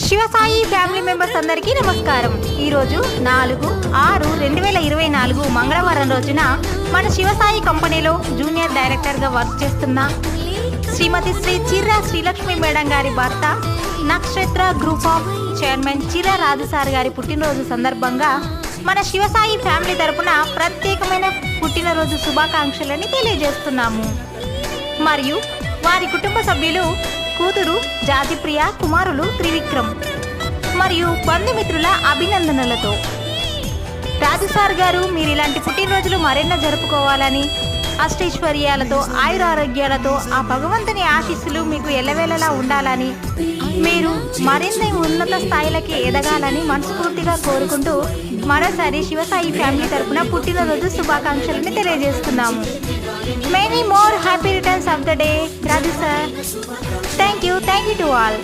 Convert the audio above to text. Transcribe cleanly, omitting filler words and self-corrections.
Shivasai family members అందరికీ నమస్కారం. ఈరోజు 4/6/2024 మంగళవారం రోజున మన శివసాయి కంపెనీలో జూనియర్ డైరెక్టర్గా వర్క్ చేస్తున్న శ్రీమతి శ్రీ చిర్రా శ్రీలక్ష్మి మేడం గారి భర్త నక్షత్ర group of chairman Chirra Raju sir గారి పుట్టినరోజు సందర్భంగా మన శివసాయి ఫ్యామిలీ తరపున ప్రత్యేకమైన పుట్టినరోజు శుభాకాంక్షలని తెలియజేస్తున్నాము. మరియు వారి కుటుంబ సభ్యులు కూతురు జాతిప్రియ, కుమారులు త్రివిక్రమ్ మరియు బంధుమిత్రుల అభినందనలతో. రాజు సార్ గారు మీరు ఇలాంటి పుట్టినరోజులు మరెన్నో జరుపుకోవాలని, అష్టైశ్వర్యాలతో ఆయురారోగ్యాలతో ఆ భగవంతుని ఆశీస్సులు మీకు ఎల్లవేళలా ఉండాలని, మీరు మరిన్ని ఉన్నత స్థాయిలకి ఎదగాలని మనస్ఫూర్తిగా కోరుకుంటూ మరోసారి శివసాయి ఫ్యామిలీ తరపున పుట్టినరోజు శుభాకాంక్షలని తెలియజేస్తున్నాము. Many more happy returns of the day Raju sir. Thank you to all.